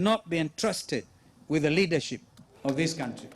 not be entrusted with the leadership of this country.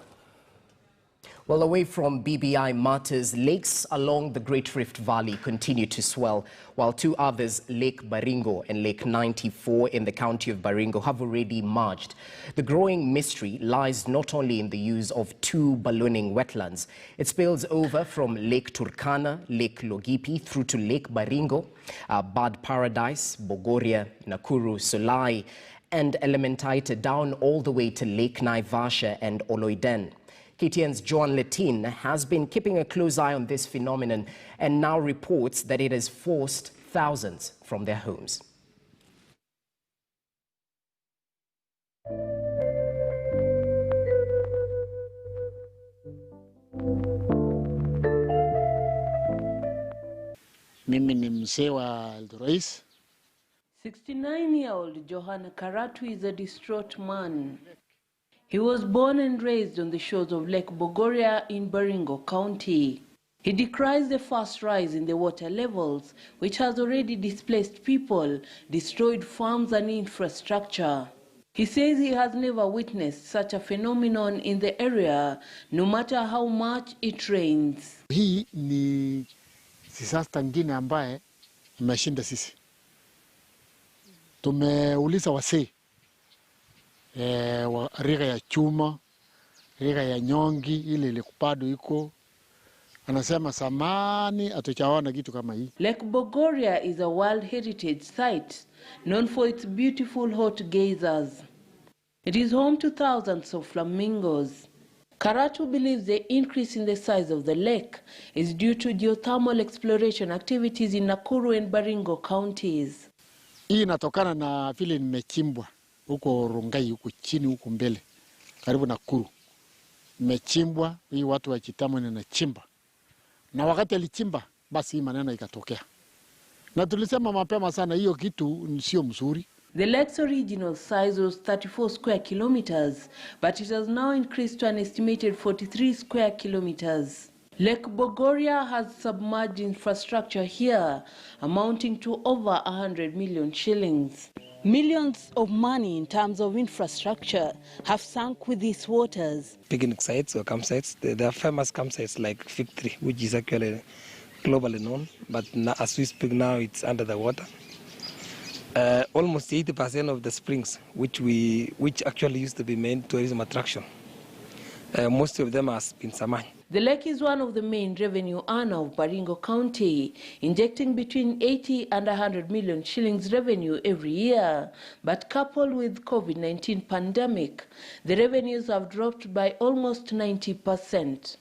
Well, away from BBI matters, lakes along the Great Rift Valley continue to swell, while two others, Lake Baringo and Lake 94 in the county of Baringo, have already merged. The growing mystery lies not only in the use of two ballooning wetlands. It spills over from Lake Turkana, Lake Logipi, through to Lake Baringo, Bad Paradise, Bogoria, Nakuru, Solai, and Elementaita down all the way to Lake Naivasha and Oloiden. KTN's Joan Letin has been keeping a close eye on this phenomenon and now reports that it has forced thousands from their homes. Mimi ni mzee wa Eldoret. 69-year-old Johanna Karatu is a distraught man. He was born and raised on the shores of Lake Bogoria in Baringo County. He decries the fast rise in the water levels, which has already displaced people, destroyed farms and infrastructure. He says he has never witnessed such a phenomenon in the area, no matter how much it rains. Hii ni disaster ngine ambaye imeshinda sisi. Tumeuliza wasee riga ya chuma, riga ya nyongi, ile ilikupado iko. Anasema samani atuchaona kitu kama hii. Lake Bogoria is a World Heritage Site known for its beautiful hot geysers. It is home to thousands of flamingos. Karatu believes the increase in the size of the lake is due to geothermal exploration activities in Nakuru and Baringo counties. Hii inatokana na vile nimechimbwa huko Rongai, huko chini, huko mbele karibu na Nakuru. Nimechimbwa, hii watu wa Chitamo ninachimba. Na wakati alichimba basi hii maneno ikatokea. Na tulisema mapema sana hiyo kitu sio mzuri. The lake's original size was 34 square kilometers, but it has now increased to an estimated 43 square kilometers. Lake Bogoria has submerged infrastructure here, amounting to over 100 million shillings. Millions of money in terms of infrastructure have sunk with these waters. Picnic sites or campsites, there are famous campsites like Fig Tree, which is actually globally known, but now, as we speak now, it's under the water. Almost 80% of the springs, which actually used to be main tourism attraction, most of them have been submerged. The lake is one of the main revenue earner of Baringo County, injecting between 80 and 100 million shillings revenue every year. But coupled with COVID-19 pandemic, the revenues have dropped by almost 90%.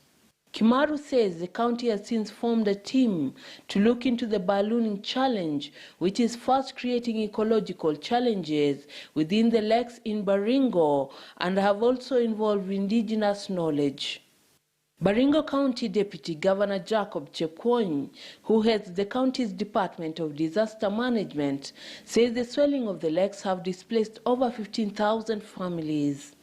Kimaru says the county has since formed a team to look into the ballooning challenge, which is fast creating ecological challenges within the lakes in Baringo, and have also involved indigenous knowledge. Baringo County Deputy Governor Jacob Chekwony, who heads the county's Department of Disaster Management, says the swelling of the lakes have displaced over 15,000 families.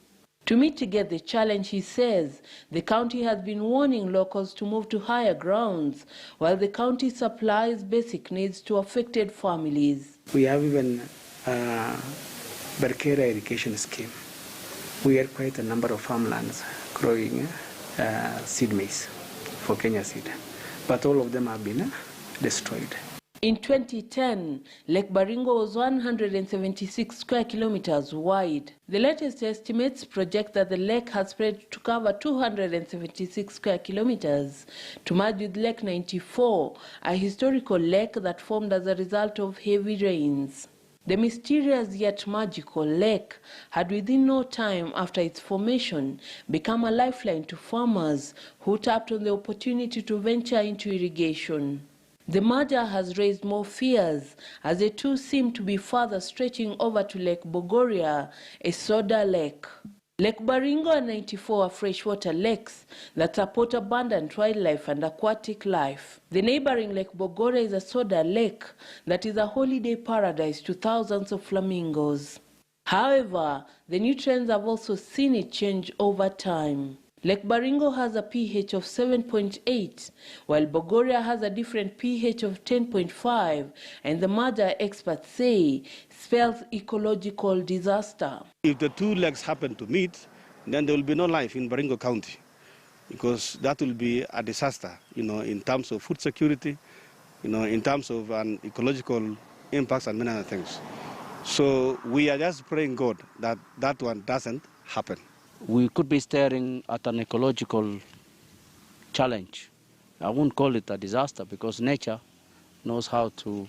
To mitigate the challenge, he says, the county has been warning locals to move to higher grounds, while the county supplies basic needs to affected families. We have even a Barkera irrigation scheme. We have quite a number of farmlands growing seed maize for Kenya seed, but all of them have been destroyed. In 2010, Lake Baringo was 176 square kilometers wide. The latest estimates project that the lake has spread to cover 276 square kilometers to merge with Lake 94, a historical lake that formed as a result of heavy rains. The mysterious yet magical lake had within no time after its formation become a lifeline to farmers who tapped on the opportunity to venture into irrigation. The merger has raised more fears as the two seem to be further stretching over to Lake Bogoria, a soda lake. Lake Baringo and 94 are freshwater lakes that support abundant wildlife and aquatic life. The neighboring Lake Bogoria is a soda lake that is a holiday paradise to thousands of flamingos. However, the new trends have also seen it change over time. Lake Baringo has a pH of 7.8, while Bogoria has a different pH of 10.5, and the merger, experts say, spells ecological disaster. If the two lakes happen to meet, then there will be no life in Baringo County, because that will be a disaster, in terms of food security, in terms of ecological impacts and many other things. So we are just praying God that that one doesn't happen. We could be staring at an ecological challenge. I won't call it a disaster because nature knows how to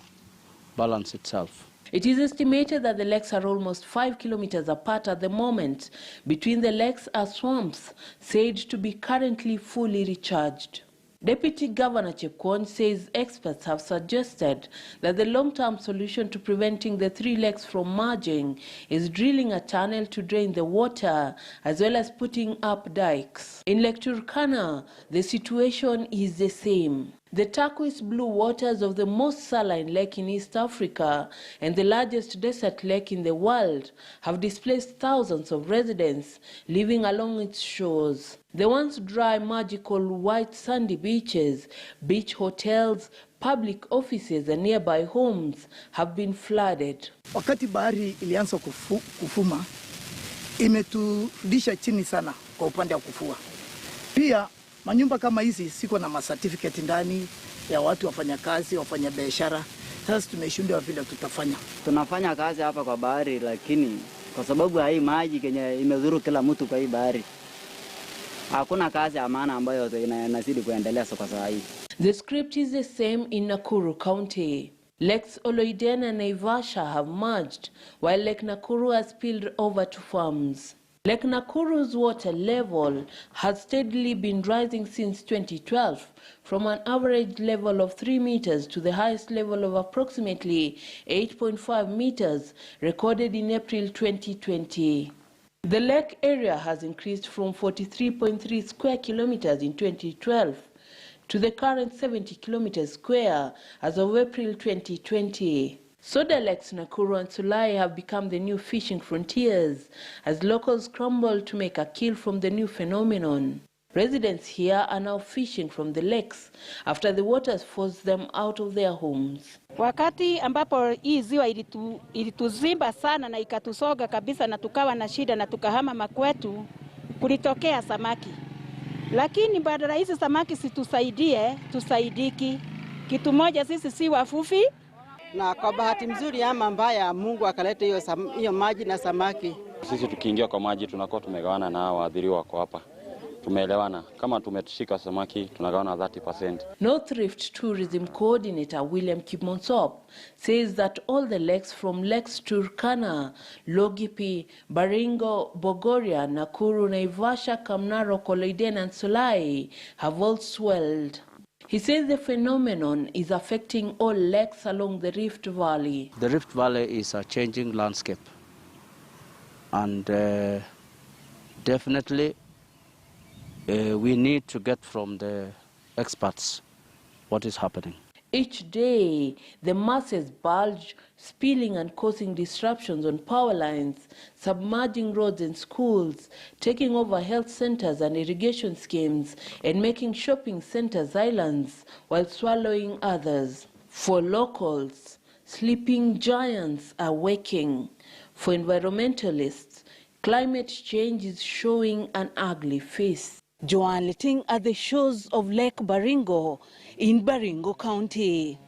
balance itself. It is estimated that the lakes are almost 5 kilometers apart at the moment. Between the lakes are swamps, said to be currently fully recharged. Deputy Governor Chepkwony says experts have suggested that the long-term solution to preventing the three lakes from merging is drilling a tunnel to drain the water, as well as putting up dikes. In Lake Turkana, the situation is the same. The turquoise blue waters of the most saline lake in East Africa and the largest desert lake in the world have displaced thousands of residents living along its shores. The once dry, magical white sandy beaches, beach hotels, public offices and nearby homes have been flooded. Wakati bahari ilianza kufuma, imeturudisha chini sana kwa upande wa kufua. Pia manyumba kama hizi siko na certificate ndani ya watu wafanya kazi, wafanya biashara. Sasa tumeshindwa vile tutafanya. Tunafanya kazi hapa kwa bahari, lakini kwa sababu ya hii maji kenye imezuru kila mtu kwa hii bahari, hakuna kazi ya maana ambayo inazidi kuendelea kwa sasa hivi. The script is the same in Nakuru County. Lakes Oloiden and Naivasha have merged, while Lake Nakuru has spilled over to farms. Lake Nakuru's water level has steadily been rising since 2012, from an average level of 3 meters to the highest level of approximately 8.5 meters recorded in April 2020. The lake area has increased from 43.3 square kilometers in 2012 to the current 70 kilometers square as of April 2020. Soda lakes Nakuru and Sulai have become the new fishing frontiers as locals scramble to make a kill from the new phenomenon. Residents here are now fishing from the lakes after the waters forced them out of their homes. Wakati ambapo hii ziwa ilituzimba sana na ikatusoga kabisa na tukawa na shida na tukahama makwetu, kulitokea samaki. Lakini badala hizi samaki situsaidie, tusaidiki. Kitu moja sisi si wafufi. Na kwa bahati mzuri ama mbaya, Mungu akaleta hiyo maji na samaki. Sisi tukiingia kwa maji tunakuwa tumegawana na waathiriwa wako hapa. Tumeelewana. Kama tumeshika samaki tunagawana 30%. North Rift Tourism Coordinator William Kimonsop says that all the lakes from Lakes Turkana, Logipi, Baringo, Bogoria, Nakuru, Naivasha, Kamnaro, Oloiden and Sulai have all swelled. He says the phenomenon is affecting all lakes along the Rift Valley. The Rift Valley is a changing landscape, and definitely we need to get from the experts what is happening. Each day, the masses bulge, spilling and causing disruptions on power lines, submerging roads and schools, taking over health centers and irrigation schemes, and making shopping centers islands while swallowing others. For locals, sleeping giants are waking. For environmentalists, climate change is showing an ugly face. Joanne Letting at the shores of Lake Baringo in Baringo County.